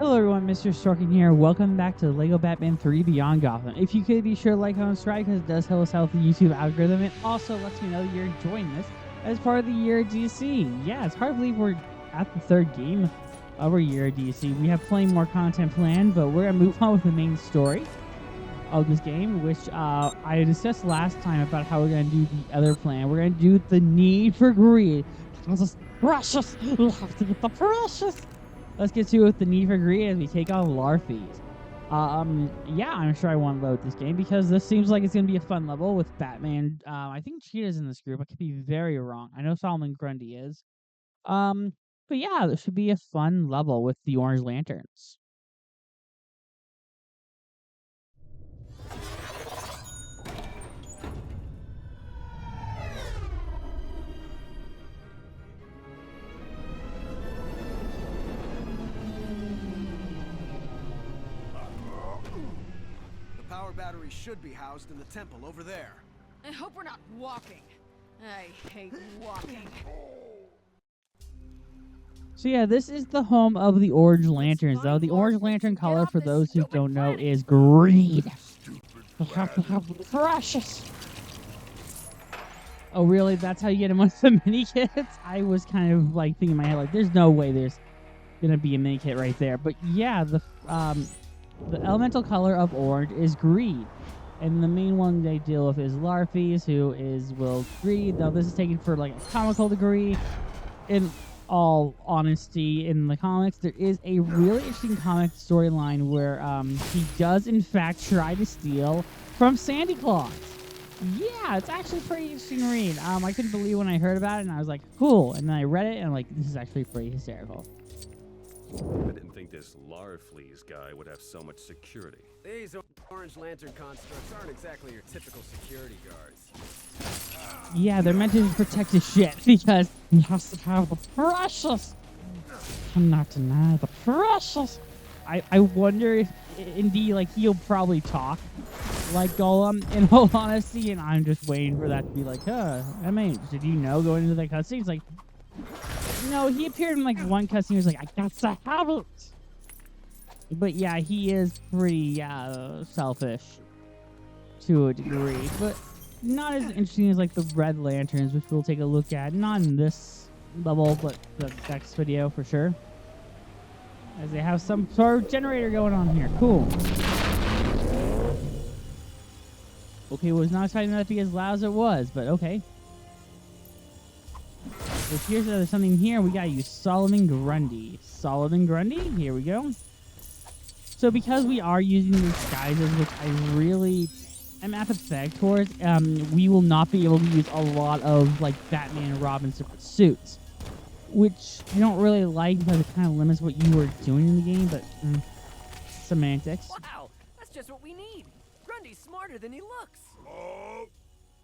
Hello everyone, Mr. Storkin here. Welcome back to LEGO Batman 3 Beyond Gotham. If you could be sure to like, comment, subscribe because it does help us out with the YouTube algorithm. It also lets me know you're enjoying this as part of the year of DC. Yeah, it's hard to believe we're at the third game of our year of DC. We have plenty more content planned, but we're going to move on with the main story of this game, which I discussed last time about how we're going to do the other plan. We're going to do the need for greed. Because it's precious. We have to get the precious. Let's get to it with the need for greed as we take on Larfies. Yeah, I'm sure I want to load this game because this seems like it's going to be a fun level with Batman. I think Cheetah's in this group. I could be very wrong. I know Solomon Grundy is. But yeah, this should be a fun level with the Orange Lanterns. The power battery should be housed in the temple over there. I hope we're not walking. I hate walking. So yeah, this is the home of the Orange Lanterns, though. The Orange Lantern color, for those who don't know, is greed. Precious. Oh, really? That's how you get him with the mini kits? I was kind of like thinking in my head, like, there's no way there's gonna be a mini kit right there. But yeah, the elemental color of orange is greed. And the main one they deal with is Larfies, who is will greed. Now this is taken for like a comical degree. In all honesty, in the comics, there is a really interesting comic storyline where he does in fact try to steal from Santa Claus. Yeah, it's actually pretty interesting to read. I couldn't believe when I heard about it, and I was like, cool. And then I read it, and I'm like, this is actually pretty hysterical. I didn't think this Larfleeze guy would have so much security. These Orange Lantern constructs aren't exactly your typical security guards. Yeah, they're meant to protect his shit because he has to have the precious. I'm not denying the precious. I wonder if indeed, like, he'll probably talk like Gollum in all honesty, and I'm just waiting for that to be like, I mean, did you know going into that cutscene? It's like, no, he appeared in like one cutscene. He was like, I got to have it. But yeah, he is pretty selfish to a degree, but not as interesting as like the Red Lanterns, which we'll take a look at. Not in this level, but the next video for sure. As they have some sort of generator going on here. Cool. Okay, was not expecting that to be as loud as it was, but okay. So here's there's something here. We gotta use Solomon Grundy. Solomon Grundy, here we go. So because we are using these disguises, which I really am apathetic towards, we will not be able to use a lot of like Batman and Robin suits, which I don't really like because it kind of limits what you were doing in the game. But semantics. Wow, that's just what we need. Grundy's smarter than he looks.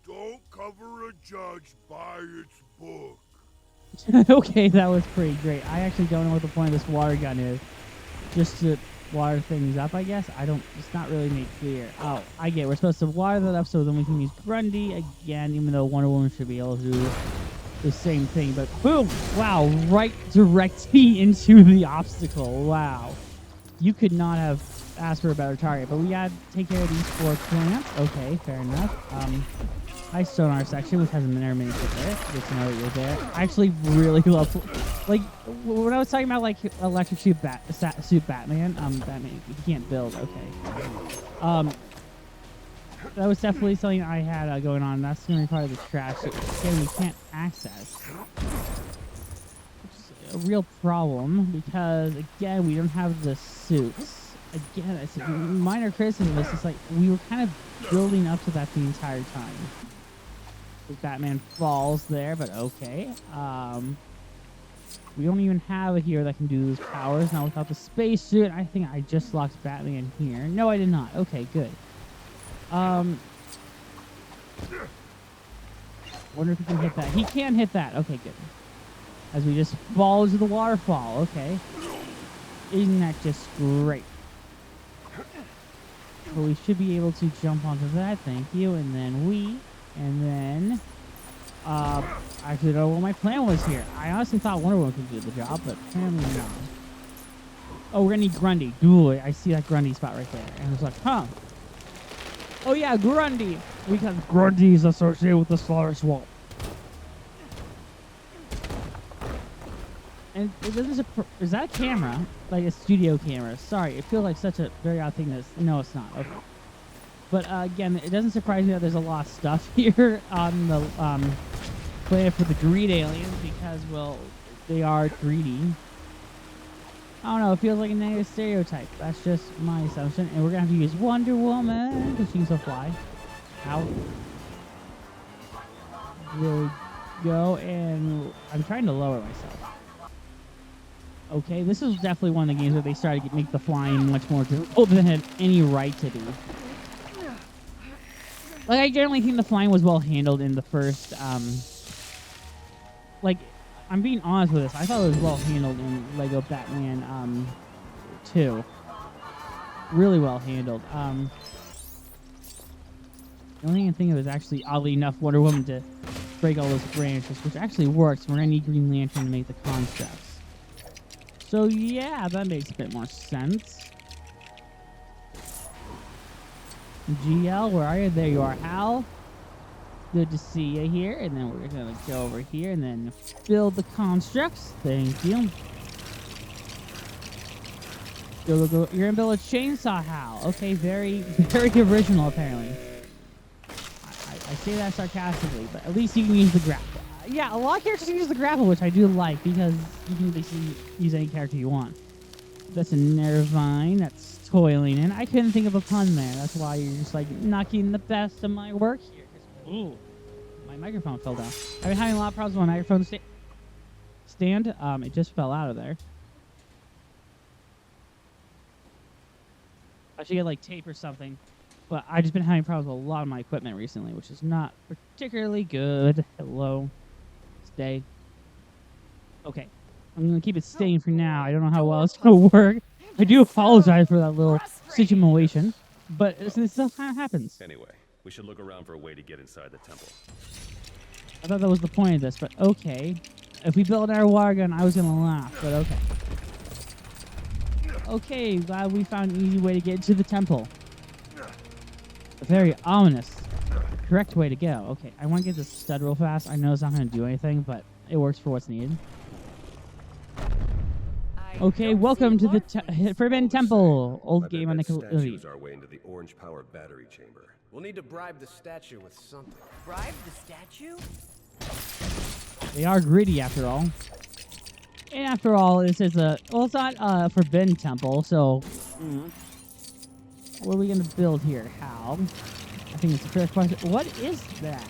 Don't cover a judge by its book. Okay, that was pretty great. I actually don't know what the point of this water gun is. Just to water things up, I guess. It's not really made clear. Oh, I get it. We're supposed to water that up so then we can use Grundy again, even though Wonder Woman should be able to do the same thing. But boom! Wow, right directly into the obstacle. Wow. You could not have asked for a better target, but we gotta take care of these 4 plants. Okay, fair enough. Hi, Sonar section, which has a minute mini kit there. Good to know that you're there. I actually really love, like, when I was talking about, like, electric suit Batman, Batman, you can't build, okay. That was definitely something I had going on. That's going to be part of the trash that, again, we can't access. Which is a real problem, because, again, we don't have the suits. Again, it's a minor criticism of this. It's like, we were kind of building up to that the entire time. Batman falls there, but okay. We don't even have a hero that can do those powers. Now, without the spacesuit, I think I just locked Batman here. No, I did not. Okay, good. Wonder if he can hit that. He can hit that. Okay, good. As we just fall into the waterfall. Okay. Isn't that just great? But we should be able to jump onto that. Thank you. And then I actually don't know what my plan was here. I honestly thought Wonder Woman could do the job, but apparently not. Oh, we're gonna need Grundy. Ooh, I see that Grundy spot right there. And it's like, huh. Oh yeah, Grundy. Because Grundy is associated with the Slaughter Swamp. And it doesn't. Is that a camera? Like a studio camera? Sorry, it feels like such a very odd thing. No, it's not. Okay. But again, it doesn't surprise me that there's a lot of stuff here on the planet for the greed aliens because, well, they are greedy. I don't know. It feels like a negative stereotype. That's just my assumption. And we're gonna have to use Wonder Woman because she can still fly. Out. There we go. And I'm trying to lower myself. Okay, this is definitely one of the games where they started to make the flying much more difficult than it had any right to be. Like, I generally think the flying was well handled in the first, like, I'm being honest with this. I thought it was well handled in Lego Batman, 2. Really well handled. The only thing I can think of is actually, oddly enough, Wonder Woman to break all those branches, which actually works. We're gonna need Green Lantern to make the constructs. So yeah, that makes a bit more sense. GL, where are you? There you are, Hal. Good to see you here. And then we're gonna go over here and then build the constructs. Thank you. Go. You're gonna build a chainsaw, Hal. Okay, very original, apparently. I say that sarcastically, but at least you can use the grapple. Yeah, a lot of characters use the grapple, which I do like, because you can basically use any character you want. That's a Nervine. That's toiling in. I couldn't think of a pun there. That's why you're just, like, knocking the best of my work here. Ooh, my microphone fell down. I've been having a lot of problems with my microphone stand. It just fell out of there. I should get, like, tape or something. But I've just been having problems with a lot of my equipment recently, which is not particularly good. Hello. Stay. Okay. I'm going to keep it staying for now. I don't know how well it's going to work. I do apologize for that little situation. But this stuff kind of happens. Anyway, we should look around for a way to get inside the temple. I thought that was the point of this, but okay. If we build our water gun, I was going to laugh, but okay. Okay, glad we found an easy way to get into the temple. A very ominous, correct way to go. Okay, I want to get this stud real fast. I know it's not going to do anything, but it works for what's needed. Okay, welcome to the Forbidden Temple. Old game on Nickelodeon. Statues our way into the orange power battery chamber. We'll need to bribe the statue with something. Bribe the statue? They are greedy after all. And after all, this is well, it's not a Forbidden Temple, so what are we going to build here? How? I think it's a fair question. What is that?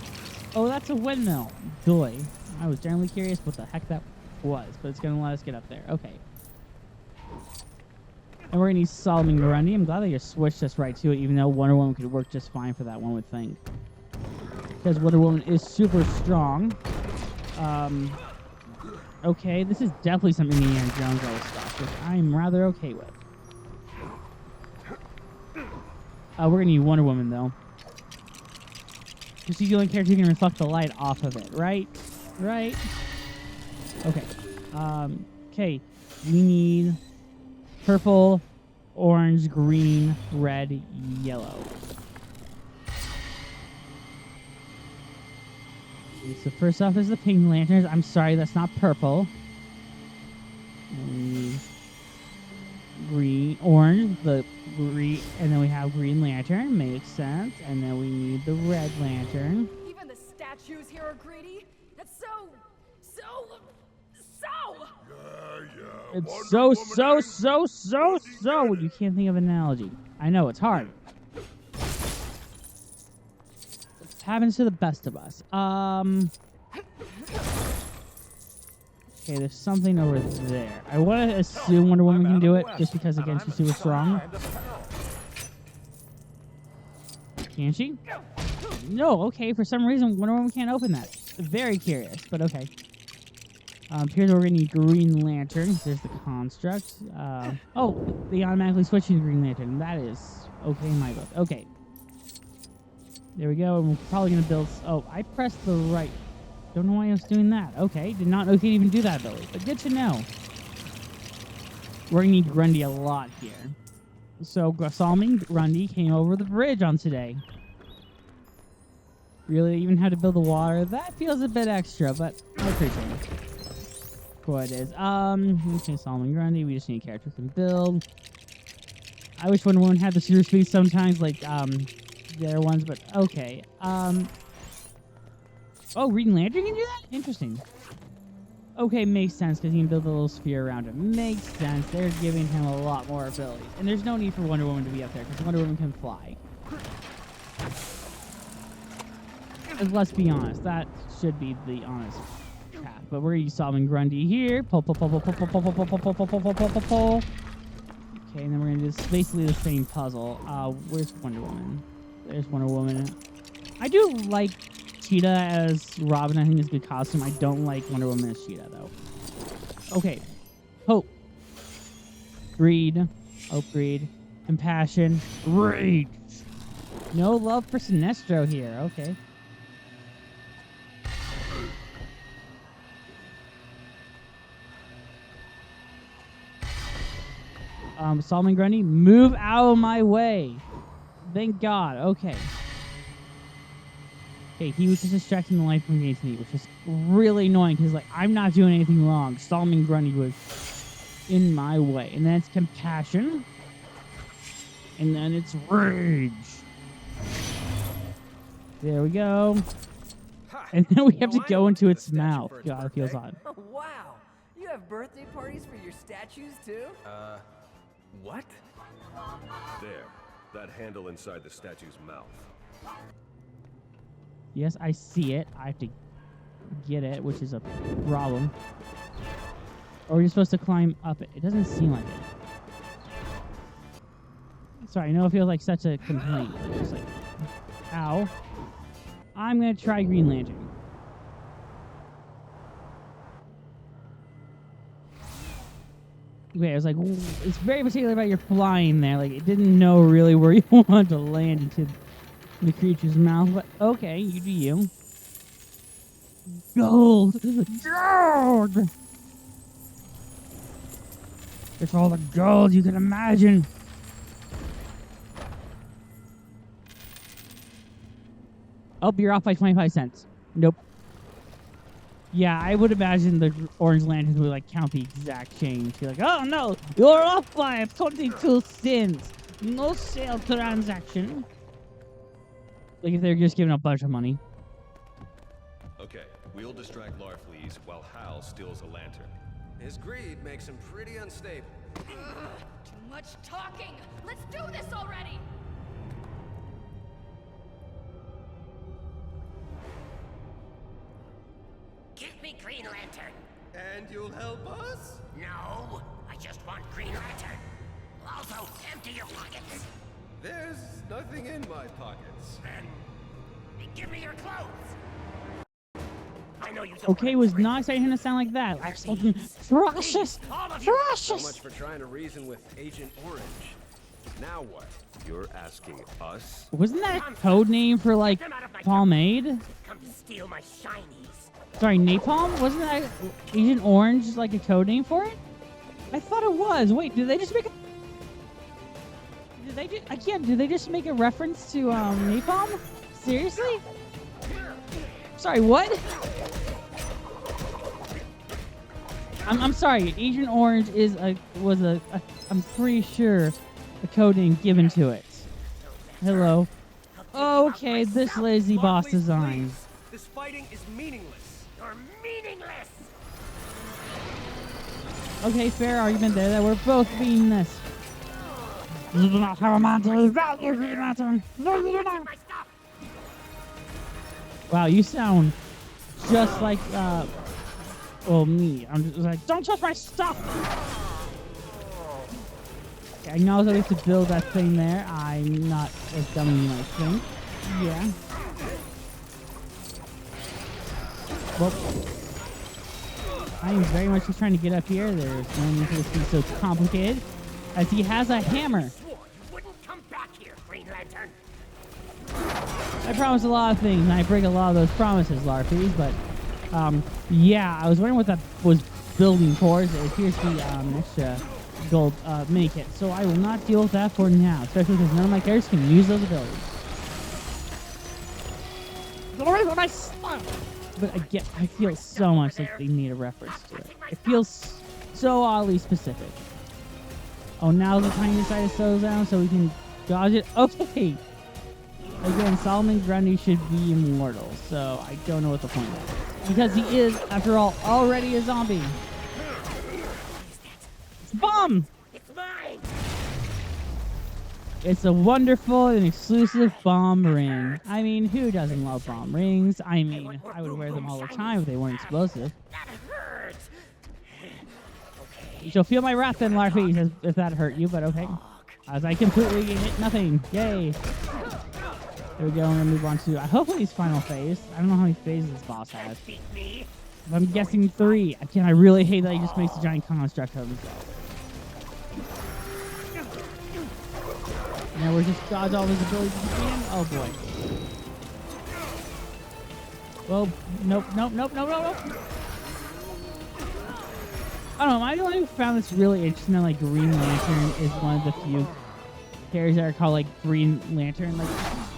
Oh, that's a windmill. Doy. I was generally curious what the heck that was, but it's going to let us get up there. Okay. And we're going to need Solomon Grundy. I'm glad that you switched us right to it, even though Wonder Woman could work just fine for that, one would think. Because Wonder Woman is super strong. Okay, this is definitely some Indiana Jones level stuff, which I'm rather okay with. We're going to need Wonder Woman, though. Because she's the only character who can reflect the light off of it, right? Right? Okay. Okay. We need purple, orange, green, red, yellow. Okay, so first off is the pink lanterns. I'm sorry, that's not purple. Green, orange, the green, and then we have green lantern. Makes sense. And then we need the red lantern. Even the statues here are greedy. That's so. Yeah. It's Wonder so. Woman You can't think of an analogy. I know, it's hard. It happens to the best of us. Okay, there's something over there. I want to assume Wonder Woman can do it, just because, again, she's super strong. Can she? No, okay, for some reason, Wonder Woman can't open that. Very curious, but okay. Here's where we're going to need Green Lantern. There's the construct. Oh, they automatically switch to Green Lantern. That is okay in my book. Okay. There we go. And we're probably going to build... Oh, I pressed the right... Don't know why I was doing that. Okay, did not know you could even do that ability, but good to know. We're gonna need Grundy a lot here. So Solomon Grundy came over the bridge on today. Really even had to build the water. That feels a bit extra, but I appreciate it. What it is. Okay, Solomon Grundy. We just need a character who can build. I wish Wonder Woman had the super speed sometimes, like the other ones, but okay. Oh, Green Lantern can do that? Interesting. Okay, makes sense, because he can build a little sphere around him. Makes sense. They're giving him a lot more abilities. And there's no need for Wonder Woman to be up there, because Wonder Woman can fly. And let's be honest, that should be the honest path. But we're solving Grundy here. Pull, pull, pull, pull, pull, pull, pull, pull, pull, pull, pull, pull, pull, pull, pull, pull. Okay, and then we're gonna do this, basically the same puzzle. Where's Wonder Woman? There's Wonder Woman. I do like Cheetah as Robin. I think it's a good costume. I don't like Wonder Woman as Cheetah, though. Okay. Hope. Greed. Hope, greed. Compassion. Rage. No love for Sinestro here. Okay. Solomon Grundy, move out of my way. Thank God. Okay. Okay, he was just distracting the light from getting to me, which is really annoying because, like, I'm not doing anything wrong. Solomon Grundy was in my way. And then it's compassion. And then it's rage. There we go. And then we have to go into its mouth. God, it feels odd. Oh, wow. You have birthday parties for your statues, too? What? There. That handle inside the statue's mouth. Yes, I see it. I have to get it, which is a problem. Or you're supposed to climb up it. It doesn't seem like it. Sorry, I know it feels like such a complaint. Like, just like, ow. I'm gonna try Green Lantern. Okay, I was like, it's very particular about your flying there. Like, it didn't know really where you wanted to land into the creature's mouth, but okay, you do you. Gold! Gold! It's all the gold you can imagine. Oh, you're off by 25 cents. Nope. Yeah, I would imagine the Orange Lanterns would, like, count the exact change. Be like, oh no, you're off by 22 cents. No sale transaction. Like if they're just giving a bunch of money. Okay, we'll distract Larfleeze while Hal steals a lantern. His greed makes him pretty unstable. Too much talking! Let's do this already! Give me Green Lantern. And you'll help us? No, I just want Green Lantern. Also, empty your pockets. There's nothing in my pockets. Then, give me your clothes. I know you don't Okay, want was not expecting him to sound like that. Like something ferocious, all of you. So ferocious. much for trying to reason with Agent Orange. Now what? You're asking us? Wasn't that a code name for like pomade? Come steal my shinies. Sorry, napalm? Wasn't that Agent Orange like a code name for it? I thought it was. Wait, did they just make a? Did they just? I can't. Did they just make a reference to napalm? Seriously? Sorry, what? I'm sorry. Agent Orange is I'm pretty sure a code name given to it. Hello. Okay, this lazy boss Please, design. please. This fighting is meaningless. You're meaningless. Okay, fair argument there that we're both being this. You do not have a mantle without your Green Lantern. No, you do not. My stuff. Wow, you sound just like well, me. I'm just like, don't touch my stuff. Okay, I know that we have to build that thing there. I'm not as dumb as you might think. Yeah. Well, I am very much just trying to get up here. There's no need for this to be so complicated, as he has a hammer. Swore you wouldn't come back here, Green Lantern. I promise a lot of things, and I break a lot of those promises, Larfies, but, yeah, I was wondering what that was building towards. It appears to be, extra gold mini kit, so I will not deal with that for now, especially because none of my characters can use those abilities. But again, I feel so much like they need a reference to it. It feels so oddly specific. Oh, now the tiny side slows down so we can dodge it. Okay. Again, Solomon Grundy should be immortal, so I don't know what the point is. Because he is, after all, already a zombie. It's a bomb! It's mine! It's a wonderful and exclusive bomb ring. I mean, who doesn't love bomb rings? I mean, I would wear them all the time if they weren't explosive. That hurts! You shall feel my wrath then, Larfy, if that hurt you, but okay. As I completely hit nothing. Yay. There we go, I'm gonna move on to hopefully his final phase. I don't know how many phases this boss has. I'm guessing 3. Again, I really hate that he just makes a giant construct of himself. Now we're just dodge all his abilities again. Oh boy. Well, nope. I don't know, I only found this really interesting that like Green Lantern is one of the few characters that are called like Green Lantern. Like,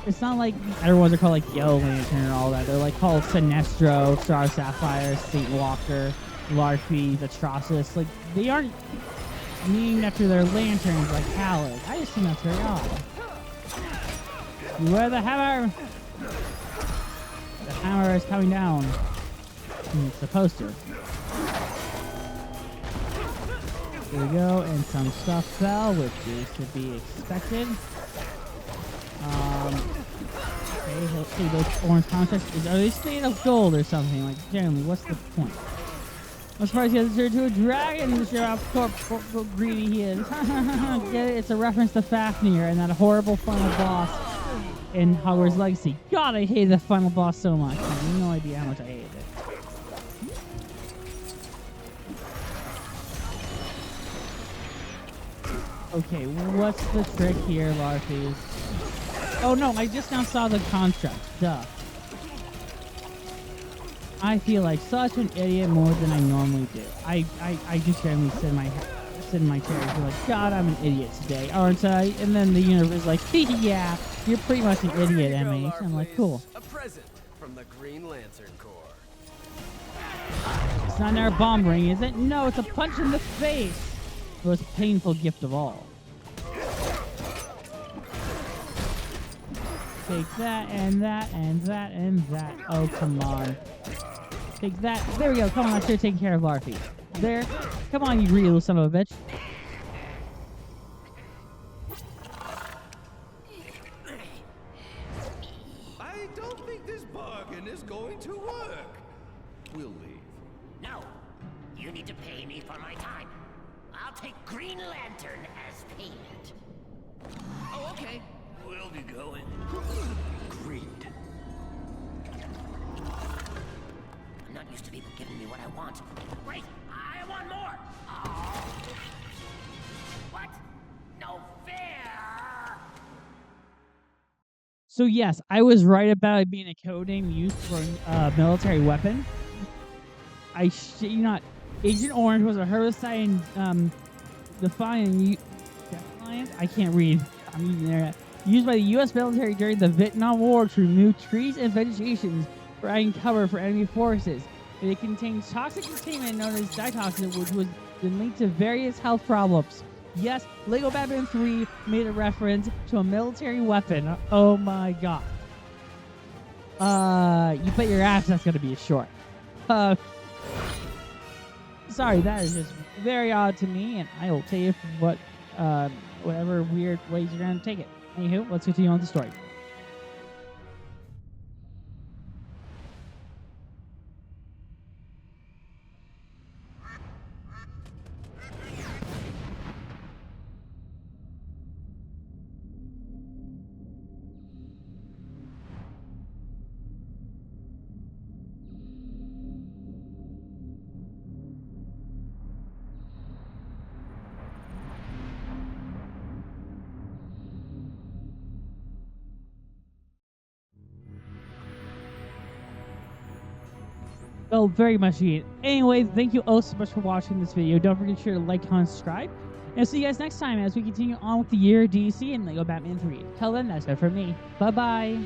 it's not like the other ones are called like Yellow Lantern and all that. They're like called Sinestro, Star Sapphire, Saint Walker, Larfy, Atrocitus. Like, they aren't named after their lanterns like Hal is. I just think that's very odd. Beware the hammer! The hammer is coming down. It's supposed to. There we go, and some stuff fell, which is to be expected. Okay, let's see those orange contracts. Are they made of gold or something? Like, generally, what's the point? I'm surprised he has turned to a dragon to show how greedy he is. Get it? It's a reference to Fafnir and that horrible final boss in Hogwarts Legacy. God, I hated the final boss so much. I have no idea how much I hated it. Okay, what's the trick here, Larfy? Oh no, I just now saw the construct. Duh. I feel like such an idiot more than I normally do. I just generally sit in my chair and be like, God, I'm an idiot today, aren't I? And then the universe is like, yeah, you're pretty much an idiot, Emmy. I'm like, cool. A present from the Green Lantern Corps. It's not our bomb ring, is it? No, it's a punch in the face. The most painful gift of all. Take that, and that, and that, and that. Oh, come on. Take that. There we go. Come on, I should have taken care of Larfy. There. Come on, you real son of a bitch. I don't think this bargain is going to work. We'll leave. No, you need to pay me for my time. I'll take Green Lantern as payment. Oh, okay. We'll be going. Agreed. I'm not used to people giving me what I want. Wait, I want more! Oh. What? No fair! So yes, I was right about it being a codename used for a military weapon. I shit you not. Agent Orange was a herbicide I can't read. I'm using the internet. Used by the U.S. military during the Vietnam War to remove trees and vegetation, providing cover for enemy forces. It contains toxic containment known as ditoxin, which was been linked to various health problems. Yes, Lego Batman 3 made a reference to a military weapon. Oh my god. You bet your ass that's gonna be a short. Sorry, that is just very odd to me, and I will tell you what, whatever weird ways you're gonna take it. Anywho, let's continue on with the story. Well, very much needed. Anyway, thank you all so much for watching this video. Don't forget to share, like, comment, subscribe. And I'll see you guys next time as we continue on with the year DC and Lego Batman 3. Till then, that's it for me. Bye-bye.